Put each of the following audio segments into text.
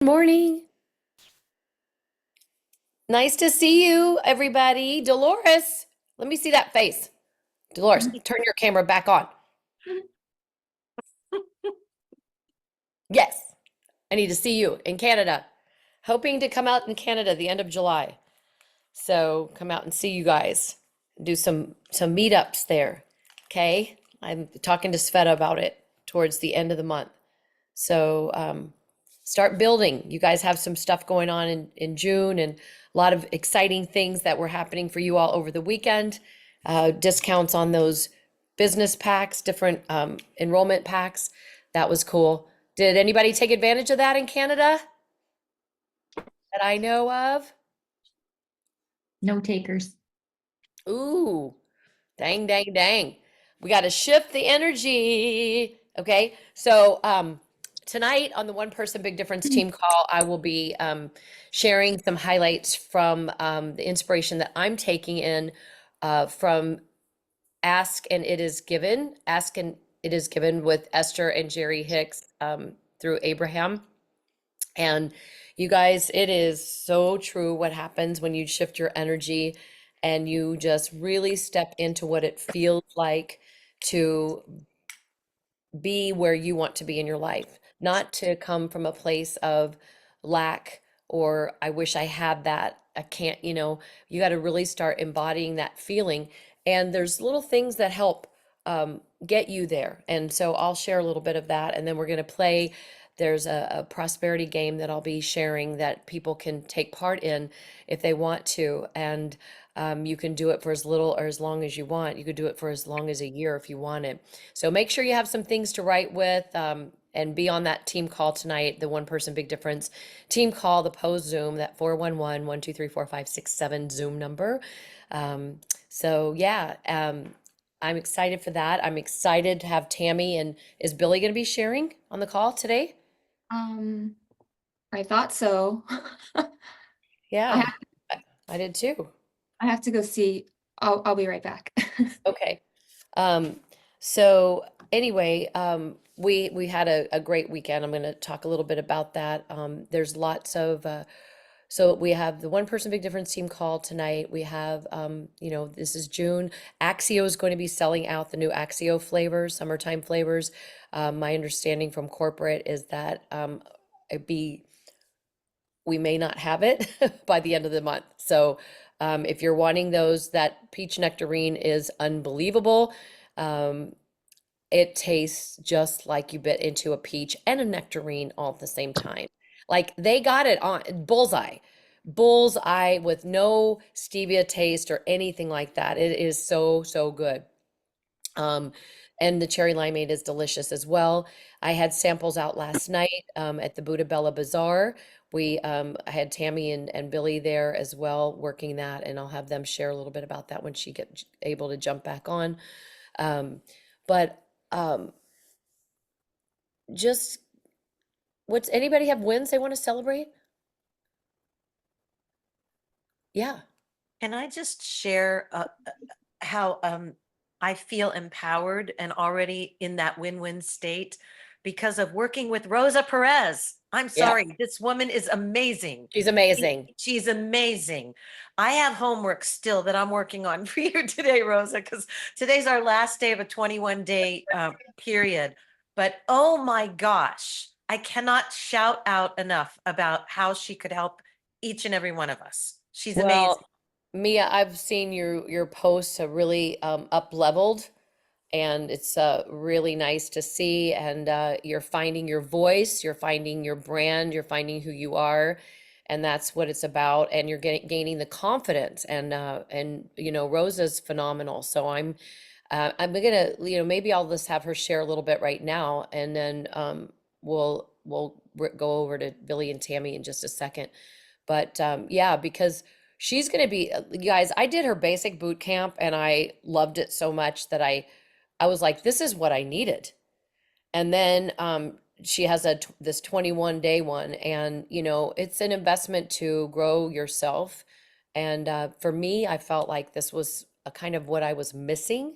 Morning. Nice to see you, everybody. Dolores, let me see that face. Dolores, turn your camera back on. Yes, I need to see you in Canada. Hoping to come out in Canada the end of July. So come out and see you guys. Do some meetups there. Okay? I'm talking to Sveta about it towards the end of the month. So start building. You guys have some stuff going on in June and a lot of exciting things that were happening for you all over the weekend. Discounts on those business packs, different enrollment packs. That was cool. Did anybody take advantage of that in Canada that I know of? No takers. Ooh, dang, dang, dang. We got to shift the energy. Okay. So, tonight on the One Person Big Difference team call, I will be sharing some highlights from the inspiration that I'm taking in from Ask and It Is Given. Ask and It Is Given with Esther and Jerry Hicks through Abraham. And you guys, it is so true what happens when you shift your energy and you just really step into what it feels like to be where you want to be in your life, not to come from a place of lack or I wish I had that. I can't, you got to really start embodying that feeling. And there's little things that help get you there. And so I'll share a little bit of that. And then we're going to play. There's a prosperity game that I'll be sharing that people can take part in if they want to. And you can do it for as little or as long as you want. You could do it for as long as a year if you wanted. So make sure you have some things to write with and be on that team call tonight, the One Person Big Difference team call, the post Zoom, that 411-123-4567 Zoom number. So yeah, I'm excited for that. I'm excited to have Tami, and is Billy going to be sharing on the call today? Um, I thought so. I Yeah, have I did too. I have to go see. I'll be right back. Okay. Um, so anyway, we had a great weekend. I'm going to talk a little bit about that. There's lots of so we have the One Person Big Difference team call tonight. We have this is June. Axio is going to be selling out the new Axio flavors, summertime flavors. My understanding from corporate is that it'd be we may not have it by the end of the month. So if you're wanting those, that peach nectarine is unbelievable. Um, it tastes just like you bit into a peach and a nectarine all at the same time. Like they got it on bullseye, bullseye with no stevia taste or anything like that. It is so, so good. Um, and the cherry limeade is delicious as well. I had samples out last night at the Buddha Bella Bazaar. I had Tami and Billy there as well working that, and I'll have them share a little bit about that when she get able to jump back on. Um, but just what's anybody have wins they want to celebrate? Yeah. Can I just share how I feel empowered and already in that win-win state because of working with Rosa Perez? I'm Yeah. sorry, this woman is amazing. She's amazing. She's amazing. I have homework still that I'm working on for you today, Rosa, because today's our last day of a 21-day period. But oh my gosh, I cannot shout out enough about how she could help each and every one of us. She's amazing. Well, Mia, I've seen your posts have really up leveled, and it's really nice to see. And you're finding your voice, you're finding your brand, you're finding who you are, and that's what it's about. And you're gaining the confidence. And Rosa's phenomenal. So I'm gonna maybe I'll just have her share a little bit right now, and then we'll go over to Billy and Tami in just a second. But yeah, because she's going to be, you guys, I did her basic boot camp and I loved it so much that I was like, this is what I needed. And then she has this 21-day one, and it's an investment to grow yourself. And for me, I felt like this was a kind of what I was missing.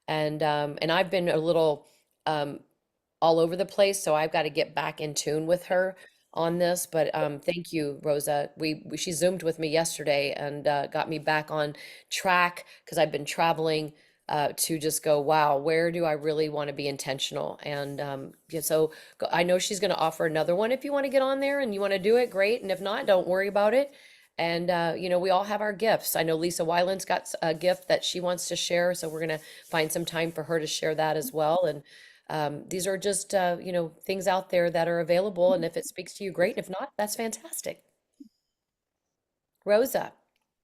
And I've been a little um, all over the place, so I've got to get back in tune with her on this, but thank you, Rosa. She Zoomed with me yesterday and got me back on track because I've been traveling to just go, wow, where do I really want to be intentional? And yeah, so I know she's going to offer another one if you want to get on there and you want to do it, great. And if not, don't worry about it. And you know, we all have our gifts. I know Lisa Weiland's got a gift that she wants to share, so we're going to find some time for her to share that as well. And these are just, you know, things out there that are available. And if it speaks to you, great. If not, that's fantastic. Rosa.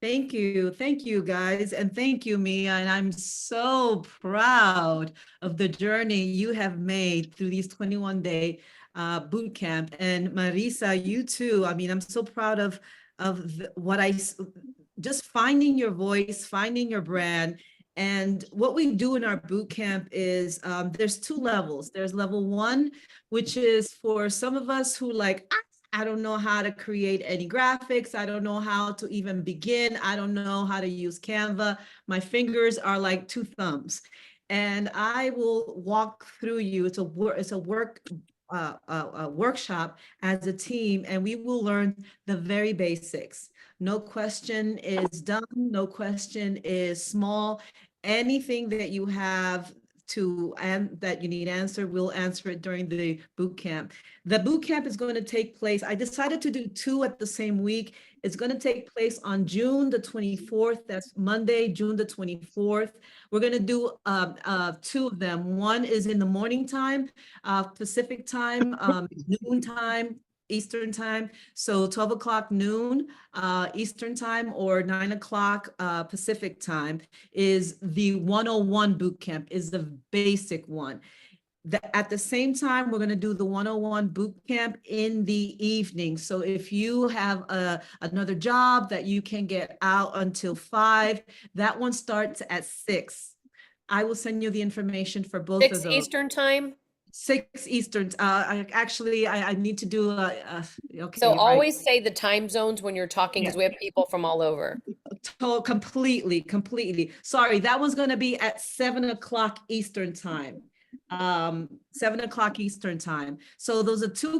Thank you. Thank you, guys. And thank you, Mia. And I'm so proud of the journey you have made through these 21-day boot camp. And Marisa, you too. I mean, I'm so proud of just finding your voice, finding your brand. And what we do in our boot camp is there's two levels. There's level one, which is for some of us who like, I don't know how to create any graphics. I don't know how to even begin. I don't know how to use Canva. My fingers are like two thumbs. And I will walk through you. It's a workshop as a team, and we will learn the very basics. No question is dumb. No question is small. Anything that you have and that you need answered, we'll answer it during the boot camp. The boot camp is going to take place. I decided to do two at the same week. It's going to take place on June the 24th. That's Monday, June the 24th. We're going to do two of them. One is in the morning time, Pacific time, noon time, Eastern time. So 12 o'clock noon Eastern time or 9 o'clock Pacific time is the 101 boot camp, is the basic one. At the same time, we're going to do the 101 boot camp in the evening. So if you have another job that you can get out until 5, that one starts at 6. I will send you the information for both of those. 6 Eastern time? 6 Eastern. I need to do okay. So always say the time zones when you're talking, because we have people from all over. Completely. Sorry, that was going to be at 7 o'clock Eastern time. 7 o'clock Eastern time. So those are two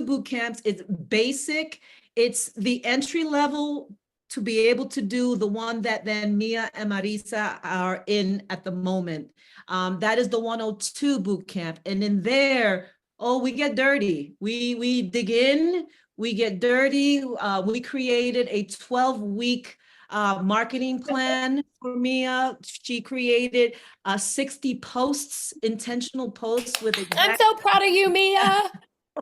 boot camps. It's basic. It's the entry level to be able to do the one that then Mia and Marisa are in at the moment. That is the 102 boot camp. And in there, we get dirty. We dig in, we get dirty. We created a 12-week marketing plan for Mia. She created 60 posts, intentional posts with I'm so proud of you, Mia.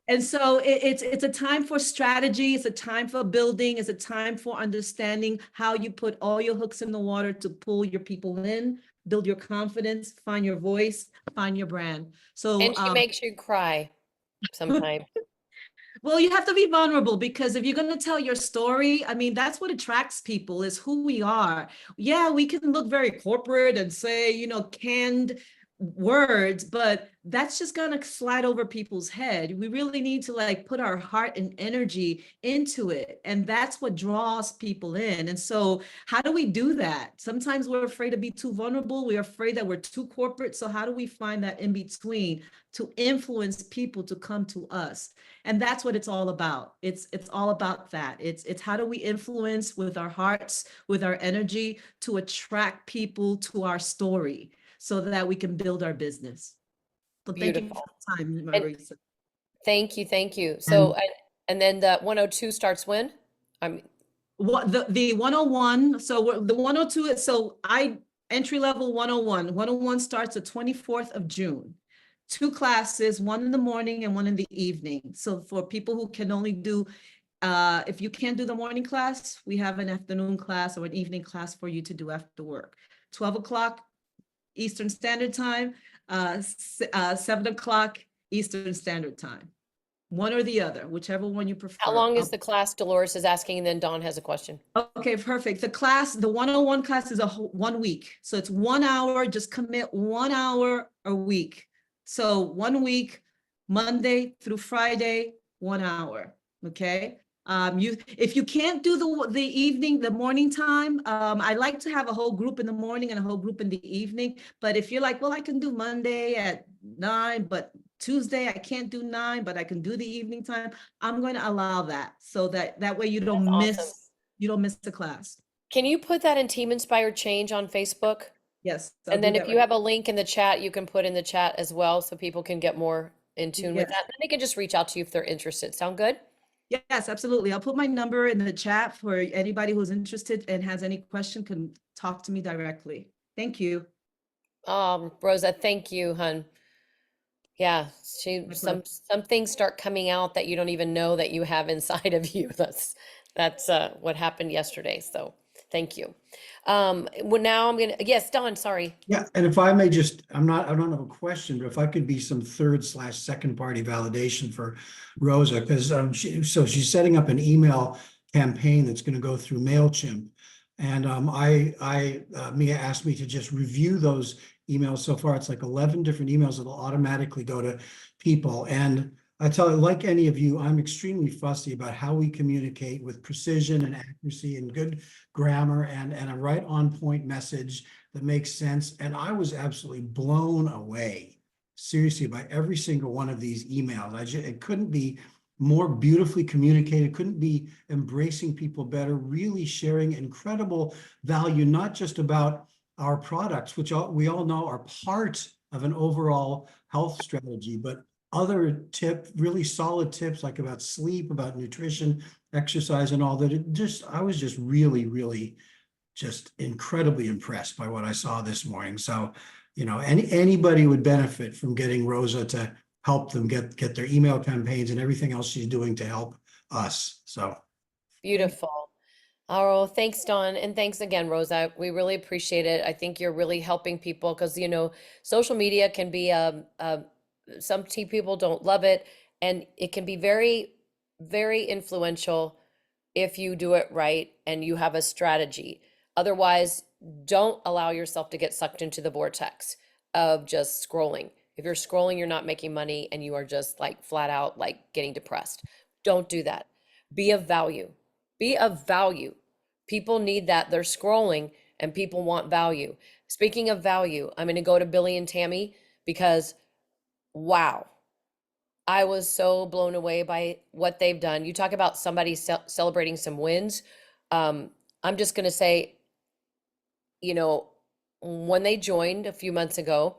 And so it's a time for strategy. It's a time for building. It's a time for understanding how you put all your hooks in the water to pull your people in, build your confidence, find your voice, find your brand. So and she makes you cry sometimes. Well, you have to be vulnerable, because if you're going to tell your story, I mean, that's what attracts people, is who we are. Yeah, we can look very corporate and say, you know, canned words, but that's just going to slide over people's head. We really need to like put our heart and energy into it. And that's what draws people in. And so how do we do that? Sometimes we're afraid to be too vulnerable. We're afraid that we're too corporate. So how do we find that in between to influence people to come to us? And that's what it's all about. It's all about that. It's how do we influence with our hearts, with our energy, to attract people to our story, so that we can build our business. So thank you for the time, Marisa. Thank you. So, and then the 102 starts when? What the 101, so the 102 is, so entry level 101. 101 starts the 24th of June. 2 classes, one in the morning and one in the evening. So for people who can only do, if you can't do the morning class, we have an afternoon class or an evening class for you to do after work. 12 o'clock Eastern Standard Time, 7 o'clock Eastern Standard Time. One or the other, whichever one you prefer. How long is the class? Dolores is asking, and then Dawn has a question. Okay, perfect. The 101 class is 1 week. So it's 1 hour, just commit 1 hour a week. So 1 week, Monday through Friday, 1 hour, okay? If you can't do the morning time, I like to have a whole group in the morning and a whole group in the evening. But if you're like, well, I can do Monday at 9, but Tuesday, I can't do 9, but I can do the evening time. I'm going to allow that so that way you don't That's awesome. miss the class. Can you put that in Team Inspired Change on Facebook? Yes. I'll And do then that if you right. have a link in the chat, you can put in the chat as well so people can get more in tune with Yes. that. And they can just reach out to you if they're interested. Sound good? Yes, absolutely. I'll put my number in the chat for anybody who's interested and has any question can talk to me directly. Thank you. Rosa, thank you, hun. Yeah, My some pleasure. things start coming out that you don't even know that you have inside of you. That's what happened yesterday. So thank you. Well, now I'm gonna, yes, Don, sorry. Yeah, and if I may just, I don't have a question, but if I could be some third/second party validation for Rosa, because she's setting up an email campaign that's going to go through MailChimp. And Mia asked me to just review those emails. So far, it's like 11 different emails that'll automatically go to people. And I tell you, like any of you, I'm extremely fussy about how we communicate with precision and accuracy and good grammar and a right on point message that makes sense. And I was absolutely blown away, seriously, by every single one of these emails. It couldn't be more beautifully communicated, couldn't be embracing people better, really sharing incredible value, not just about our products, which we all know are part of an overall health strategy, but other really solid tips like about sleep, about nutrition, exercise, and all that. I was just really, really just incredibly impressed by what I saw this morning. So, anybody would benefit from getting Rosa to help them get their email campaigns and everything else she's doing to help us. So Beautiful. Oh, thanks, Don. And thanks again, Rosa. We really appreciate it. I think you're really helping people because, social media can be, some people don't love it, and it can be very, very influential if you do it right and you have a strategy. Otherwise, don't allow yourself to get sucked into the vortex of just scrolling. If you're scrolling, you're not making money and you are just like flat out like getting depressed. Don't do that. Be of value. Be of value. People need that. They're scrolling and people want value. Speaking of value, I'm going to go to Billy and Tami because wow, I was so blown away by what they've done. You talk about somebody celebrating some wins. I'm just going to say, when they joined a few months ago,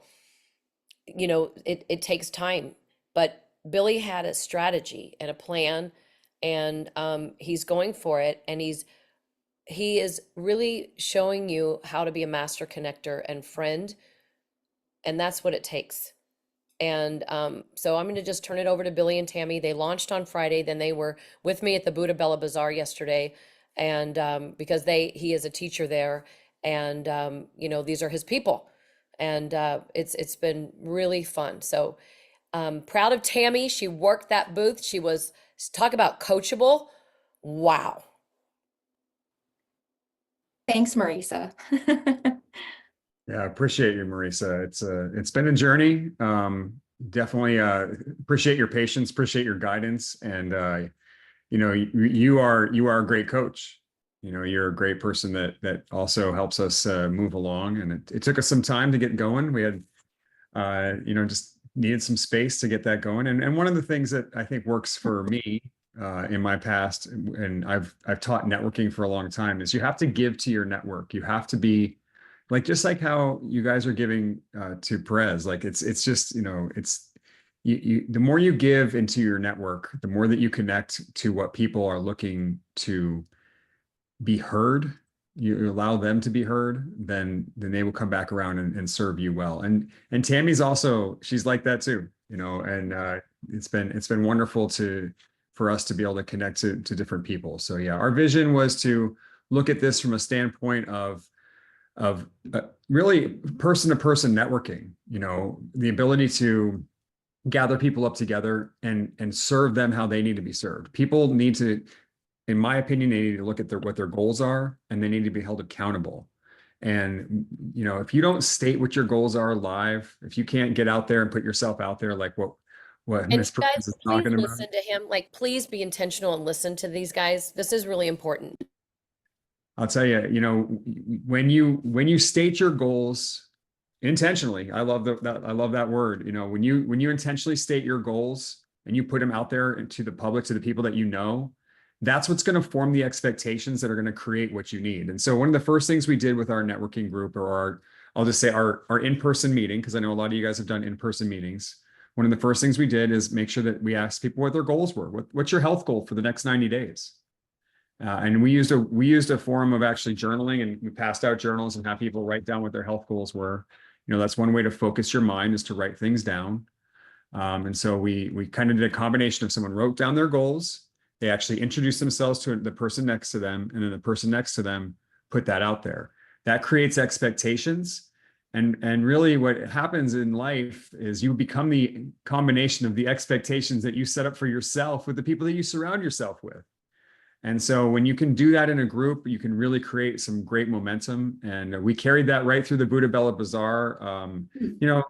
it takes time, but Billy had a strategy and a plan, and he's going for it, and he is really showing you how to be a master connector and friend, and that's what it takes. And so I'm going to just turn it over to Billy and Tami. They launched on Friday, then they were with me at the Buddha Bella Bazaar yesterday, and because he is a teacher there, and these are his people, and it's been really fun. So proud of Tami. She worked that booth. Talk about coachable. Wow. Thanks, Marisa. Yeah, I appreciate you, Marisa. It's been a journey. Definitely appreciate your patience, appreciate your guidance, and you are a great coach. You're a great person that also helps us move along. And it took us some time to get going. We had just needed some space to get that going. And one of the things that I think works for me in my past, and I've taught networking for a long time, is you have to give to your network. You have to be just like how you guys are giving to Perez. Like it's just, it's the more you give into your network, the more that you connect to what people are looking to be heard. You allow them to be heard, then they will come back around and serve you well. And Tammy's also, she's like that too, and it's been wonderful for us to be able to connect to different people. So yeah, our vision was to look at this from a standpoint of really person-to-person networking, the ability to gather people up together and serve them how they need to be served. People need to, in my opinion, they need to look at what their goals are, and they need to be held accountable. And, if you don't state what your goals are live, if you can't get out there and put yourself out there, like what And Ms. you guys, Perkins is please talking about. listen to him. Like, please be intentional and listen to these guys. This is really important. I'll tell you, when you state your goals intentionally. I love that. I love that word. You know, when you intentionally state your goals and you put them out there to the public, to the people that you know, that's what's going to form the expectations that are going to create what you need. And so one of the first things we did with our networking group, or I'll just say our in-person meeting, because I know a lot of you guys have done in-person meetings. One of the first things we did is make sure that we asked people what their goals were. What's your health goal for the next 90 days? And we used a form of actually journaling, and we passed out journals and have people write down what their health goals were. You know, that's one way to focus your mind, is to write things down. And so we kind of did a combination of someone wrote down their goals. They actually introduced themselves to the person next to them, and then the person next to them put that out there. That creates expectations. And really what happens in life is you become the combination of the expectations that you set up for yourself with the people that you surround yourself with. And so when you can do that in a group, you can really create some great momentum. And we carried that right through the Buddha Bella Bazaar. You know,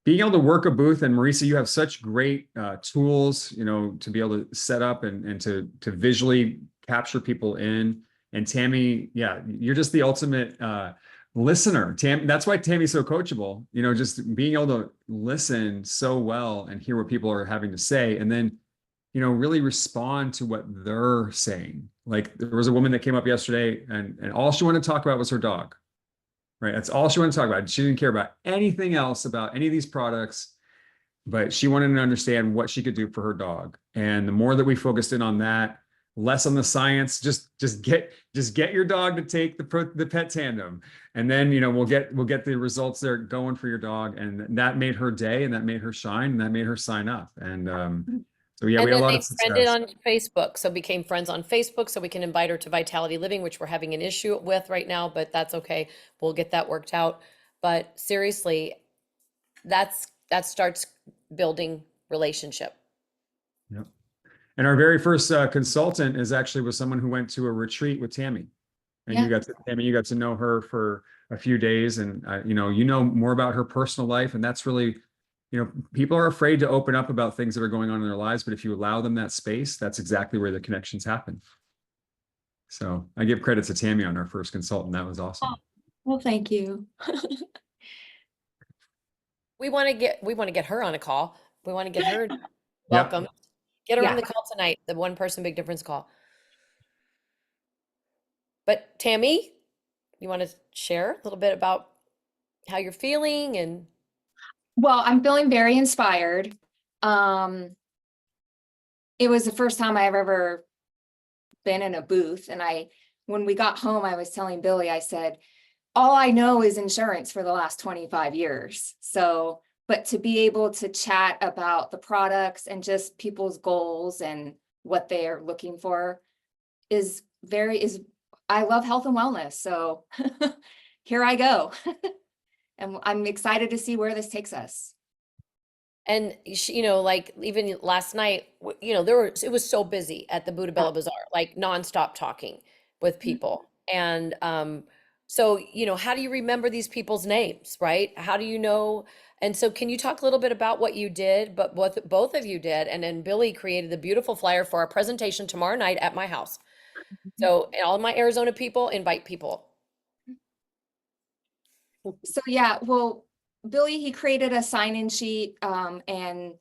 being able to work a booth, and Marisa, you have such great tools, you know, to be able to set up and to visually capture people in. And Tami, yeah, you're just the ultimate listener. That's why Tami's so coachable, you know, just being able to listen so well and hear what people are having to say, and then, you know, really respond to what they're saying. Like, there was a woman that came up yesterday, and all she wanted to talk about was her dog, right? That's all she wanted to talk about. She didn't care about anything else, about any of these products, but she wanted to understand what she could do for her dog. And the more that we focused in on that, less on the science, just get your dog to take the pet tandem, and then, you know, we'll get the results there going for your dog. And that made her day, and that made her shine, and that made her sign up. And so yeah, And we had a then lot they of friended success. on Facebook, so became friends on Facebook, so we can invite her to Vitality Living, which we're having an issue with right now, but that's okay. We'll get that worked out. But seriously, that starts building relationship. Yep. And our very first consultant was someone who went to a retreat with Tami. And Yeah. you got to know her for a few days, and you know more about her personal life. And that's really, you know, people are afraid to open up about things that are going on in their lives, but if you allow them that space, that's exactly where the connections happen. So I give credit to Tami on our first consultant. That was awesome. Well, thank you. We want to get her on a call. We want to get her Yep. welcome. Get her on Yeah. the call tonight, the one person big difference call. But Tami, you want to share a little bit about how you're feeling? And Well, I'm feeling very inspired. It was the first time I've ever been in a booth. And when we got home, I was telling Billy, I said, all I know is insurance for the last 25 years. So, but to be able to chat about the products and just people's goals and what they are looking for I love health and wellness. So here I go. And I'm excited to see where this takes us. you know, like even last night, you know, it was so busy at the Buddha Bella Bazaar, like nonstop talking with people. And so, you know, how do you remember these people's names, right? How do you know? And so can you talk a little bit about what you did, but what both of you did? And then Billy created the beautiful flyer for our presentation tomorrow night at my house. So all my Arizona people, invite people. So yeah, well, Billy, he created a sign-in sheet, and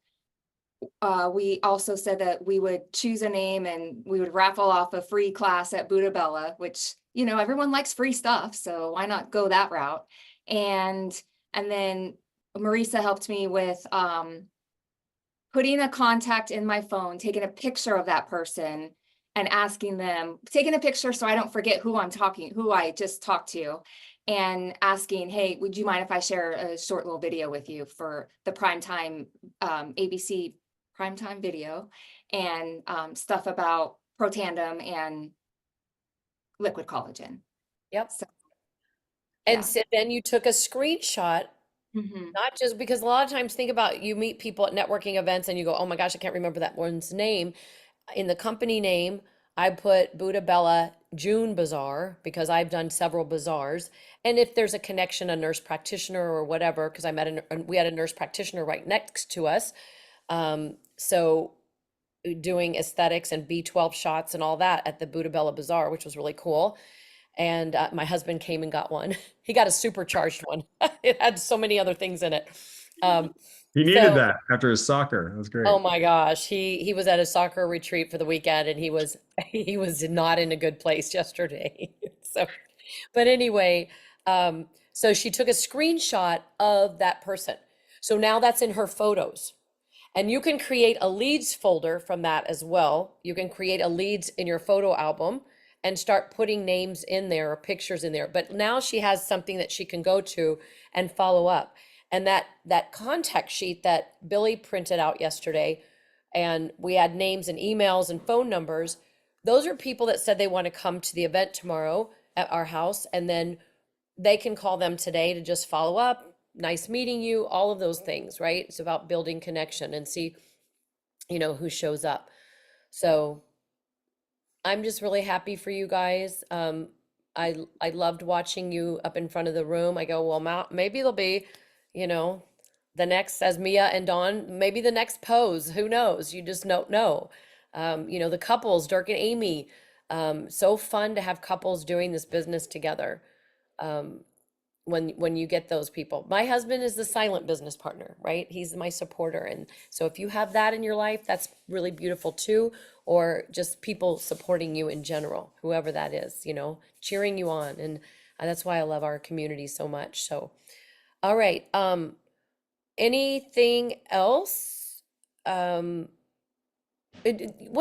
we also said that we would choose a name and we would raffle off a free class at Buddha Bella, which, you know, everyone likes free stuff, so why not go that route? And then Marisa helped me with putting a contact in my phone, taking a picture of that person and taking a picture so I don't forget who I just talked to, and asking, hey, would you mind if I share a short little video with you for the primetime ABC primetime video, and stuff about Protandim and liquid collagen. Yep. So, And yeah. so then you took a screenshot, Mhm. not just because a lot of times think about, you meet people at networking events and you go, oh my gosh, I can't remember that one's name. In the company name, I put Buddha Bella June Bazaar because I've done several bazaars. And if there's a connection, a nurse practitioner or whatever, because we had a nurse practitioner right next to us. So doing aesthetics and B12 shots and all that at the Buddha Bella Bazaar, which was really cool. And my husband came and got one. He got a supercharged one. It had so many other things in it. He needed So, that after his soccer. That was great. oh my gosh, he was at a soccer retreat for the weekend, and he was not in a good place yesterday. So, but anyway, so she took a screenshot of that person. So now that's in her photos. And you can create a leads folder from that as well. You can create a leads in your photo album and start putting names in there or pictures in there. But now she has something that she can go to and follow up. And that contact sheet that Billy printed out yesterday, and we had names and emails and phone numbers, those are people that said they want to come to the event tomorrow at our house, and then they can call them today to just follow up. Nice meeting you, all of those things, right? It's about building connection and see, who shows up. So I'm just really happy for you guys. I loved watching you up in front of the room. I go, well, maybe they'll be, the next, as Mia and Dawn, maybe the next pose. Who knows? You just don't know. The couples, Dirk and Amy, so fun to have couples doing this business together. When you get those people. My husband is the silent business partner, right? He's my supporter. And so if you have that in your life, that's really beautiful too. Or just people supporting you in general, whoever that is, cheering you on. And that's why I love our community so much. So, all right. Anything else? What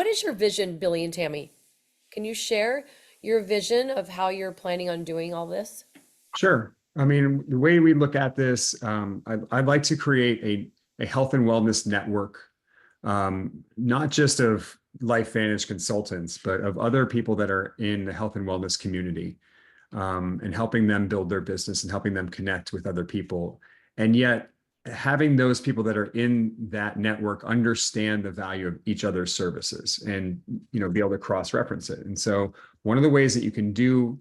is your vision, Billy and Tammy? Can you share your vision of how you're planning on doing all this? Sure. I mean, the way we look at this, I'd like to create a health and wellness network, not just of LifeVantage consultants, but of other people that are in the health and wellness community, and helping them build their business and helping them connect with other people. And yet having those people that are in that network understand the value of each other's services and, be able to cross-reference it. And so one of the ways that you can do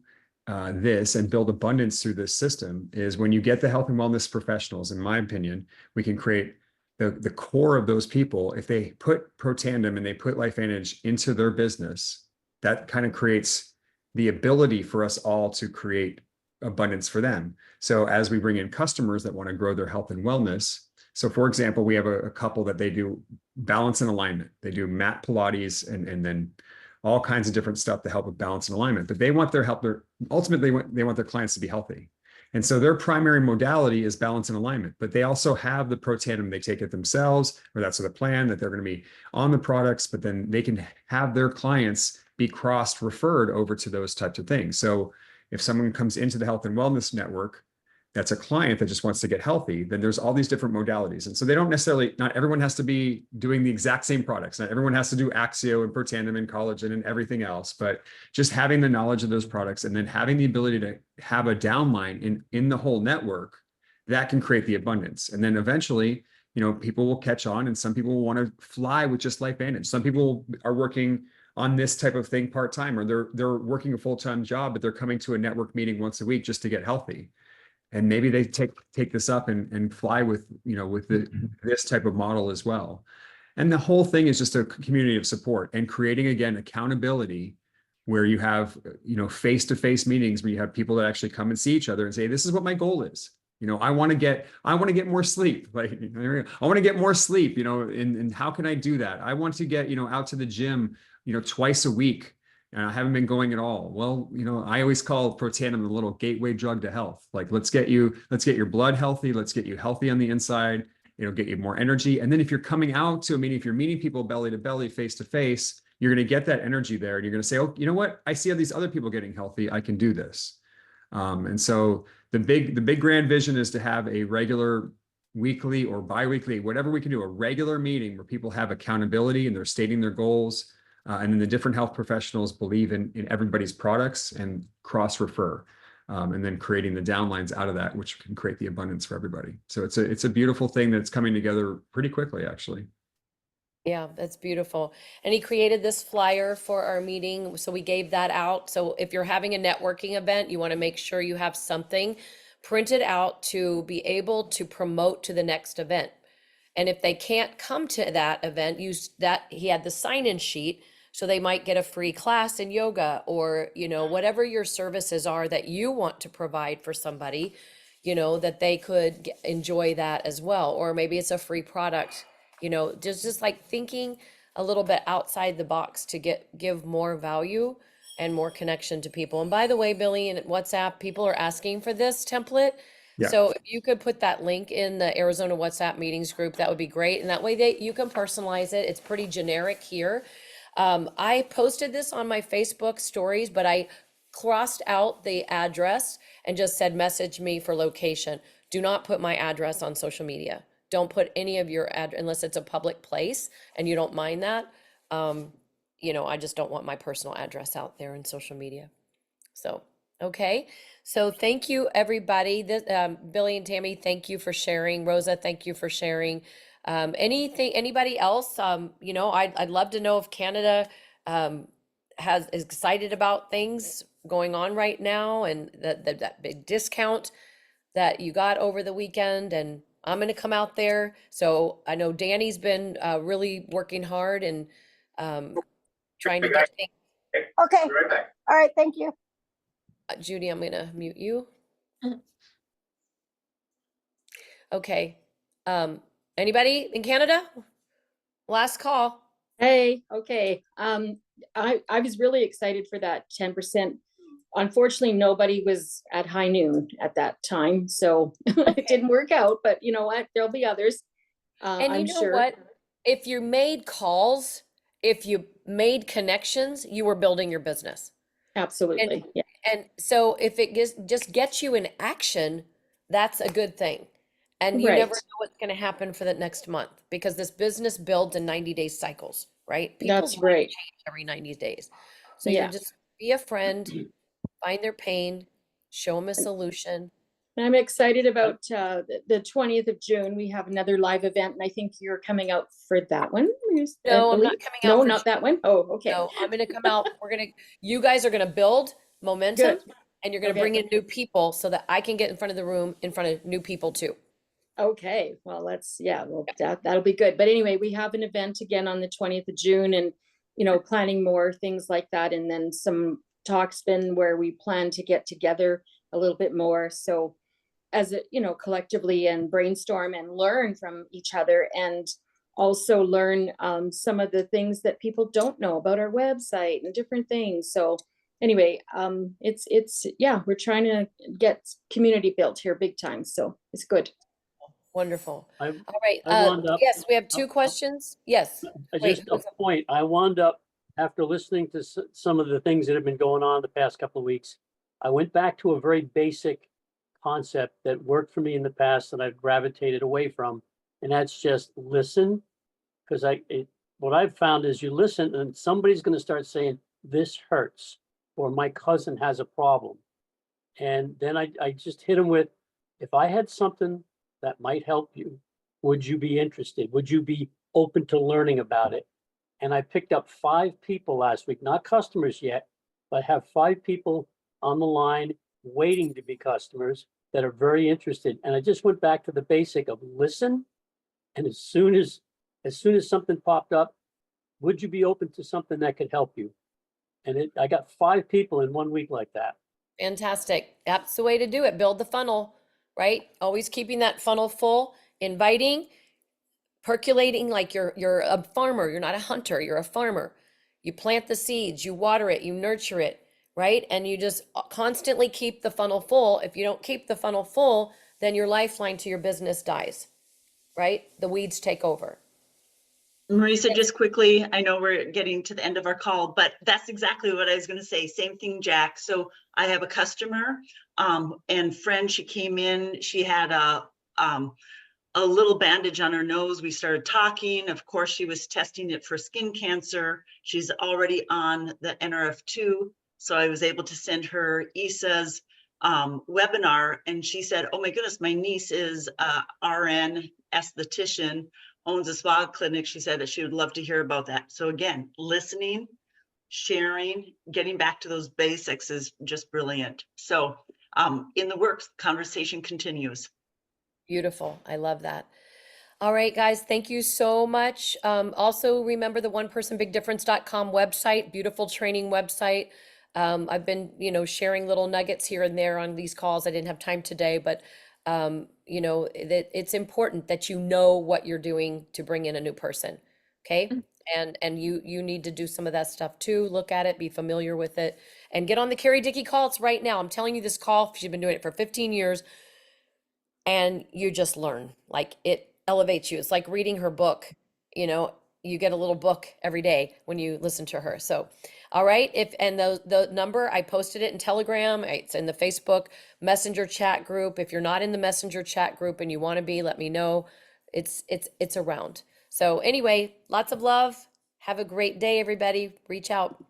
this and build abundance through this system is when you get the health and wellness professionals, in my opinion, we can create the core of those people. If they put Protandem and they put LifeVantage into their business, that kind of creates the ability for us all to create abundance for them. So as we bring in customers that want to grow their health and wellness, so for example, we have a couple that they do balance and alignment. They do mat Pilates and then all kinds of different stuff to help with balance and alignment, but they want ultimately they want their clients to be healthy. And so their primary modality is balance and alignment, but they also have the Protandem. They take it themselves, or that's the plan, that they're going to be on the products, but then they can have their clients be cross-referred over to those types of things. So if someone comes into the health and wellness network, that's a client that just wants to get healthy, then there's all these different modalities. And so they don't necessarily, not everyone has to be doing the exact same products. Not everyone has to do Axio and Protandem and collagen and everything else, but just having the knowledge of those products and then having the ability to have a downline in the whole network, that can create the abundance. And then eventually, people will catch on, and some people will want to fly with just LifeVantage. Some people are working on this type of thing part-time, or they're working a full-time job, but they're coming to a network meeting once a week just to get healthy. And maybe they take this up and fly with, this type of model as well. And the whole thing is just a community of support and creating, again, accountability where you have, face-to-face meetings where you have people that actually come and see each other and say, this is what my goal is. I want to get more sleep. Like, I want to get more sleep, and how can I do that? I want to get, out to the gym, twice a week. And I haven't been going at all. Well, I always call Protandem the little gateway drug to health. Like, let's get your blood healthy. Let's get you healthy on the inside, get you more energy. And then if you're coming out to a meeting, if you're meeting people belly to belly, face to face, you're going to get that energy there. And you're going to say, oh, you know what? I see all these other people getting healthy. I can do this. And so the big grand vision is to have a regular weekly or biweekly, whatever we can do, a regular meeting where people have accountability and they're stating their goals. And then the different health professionals believe in everybody's products and cross-refer, and then creating the downlines out of that, which can create the abundance for everybody. So it's a beautiful thing that's coming together pretty quickly, actually. Yeah, that's beautiful. And he created this flyer for our meeting, so we gave that out. So if you're having a networking event, you want to make sure you have something printed out to be able to promote to the next event. And if they can't come to that event, use that. He had the sign-in sheet So they might get a free class in yoga, or, you know, whatever your services are that you want to provide for somebody, you know, that they could enjoy that as well. Or maybe it's a free product, you know, just like thinking a little bit outside the box to give more value and more connection to people. And by the way, Billy, in WhatsApp, people are asking for this template. Yeah. So if you could put that link in the Arizona WhatsApp meetings group, that would be great. And that way you can personalize it. It's pretty generic here. I posted this on my Facebook stories, but I crossed out the address and just said, message me for location. Do not put my address on social media. Don't put any of your unless it's a public place and you don't mind that. You know, I just don't want my personal address out there in social media. So, okay. So thank you, everybody. This, Billy and Tammy, thank you for sharing. Rosa, thank you for sharing. Anybody else? You know, I'd love to know if Canada is excited about things going on right now, and that big discount that you got over the weekend. And I'm going to come out there. So I know Danny's been really working hard and trying to get things. Okay. All right. Thank you. Judy, I'm going to mute you. Okay. Anybody in Canada? Last call. Hey, okay. I was really excited for that 10%. Unfortunately, nobody was at high noon at that time, so it didn't work out, but you know what? There'll be others. And you I'm know sure. what? If you made calls, if you made connections, you were building your business. Absolutely. Yeah. And so if it just gets you in action, that's a good thing. And you never Right. know what's going to happen for the next month, because this business builds in 90-day cycles, right? That's People's lives right. change every 90 days. So Yeah. you're just be a friend, find their pain, show them a solution. I'm excited about the 20th of June. We have another live event, and I think you're coming out for that one. No, I'm not coming out No, for not that one. Oh, okay. No, I'm going to come out. You guys are going to build momentum, Good. and you're going to Okay. bring in new people so that I can get in front of the room, in front of new people too. Okay, well, that'll be good. But anyway, we have an event again on the 20th of June, and, you know, planning more things like that. And then some talks been where we plan to get together a little bit more. So as a, you know, collectively and brainstorm and learn from each other, and also learn some of the things that people don't know about our website and different things. So anyway, yeah, we're trying to get community built here big time. So it's good. Wonderful. I All right. wound up- Yes, we have two questions. Yes. Wait, Just a point, I wound up, after listening to some of the things that have been going on the past couple of weeks, I went back to a very basic concept that worked for me in the past that I've gravitated away from, and that's just listen. Because what I've found is you listen and somebody's going to start saying, this hurts, or my cousin has a problem. And then I just hit them with, if I had something that might help you, would you be interested? Would you be open to learning about it? And I picked up 5 people last week, not customers yet, but have 5 people on the line waiting to be customers that are very interested. And I just went back to the basic of listen. And as soon as something popped up, would you be open to something that could help you? And I got 5 people in 1 week like that. Fantastic. That's the way to do it. Build the funnel, right? Always keeping that funnel full, inviting, percolating, like you're a farmer. You're not a hunter. You're a farmer. You plant the seeds, you water it, you nurture it, right? And you just constantly keep the funnel full. If you don't keep the funnel full, then your lifeline to your business dies, right? The weeds take over. Marisa, just quickly, I know we're getting to the end of our call, but that's exactly what I was going to say. Same thing, Jack. So I have a customer and friend, she came in, she had a little bandage on her nose. We started talking. Of course, she was testing it for skin cancer. She's already on the NRF2. So I was able to send her Issa's webinar, and she said, oh my goodness, my niece is a RN esthetician, owns a spa clinic. She said that she would love to hear about that. So again, listening, sharing, getting back to those basics is just brilliant. So in the works, conversation continues. Beautiful. I love that. All right, guys, thank you so much. Also remember the onepersonbigdifference.com website, beautiful training website. I've been, sharing little nuggets here and there on these calls. I didn't have time today, but that it's important that you know what you're doing to bring in a new person. Okay? And you need to do some of that stuff too. Look at it, be familiar with it, and get on the Carrie Dickey call. It's right now. I'm telling you this call, she's been doing it for 15 years. And you just learn, like it elevates you. It's like reading her book, you get a little book every day when you listen to her. So, all right. And the number, I posted it in Telegram, it's in the Facebook Messenger chat group. If you're not in the Messenger chat group and you want to be, let me know. It's around. So anyway, lots of love. Have a great day, everybody. Reach out.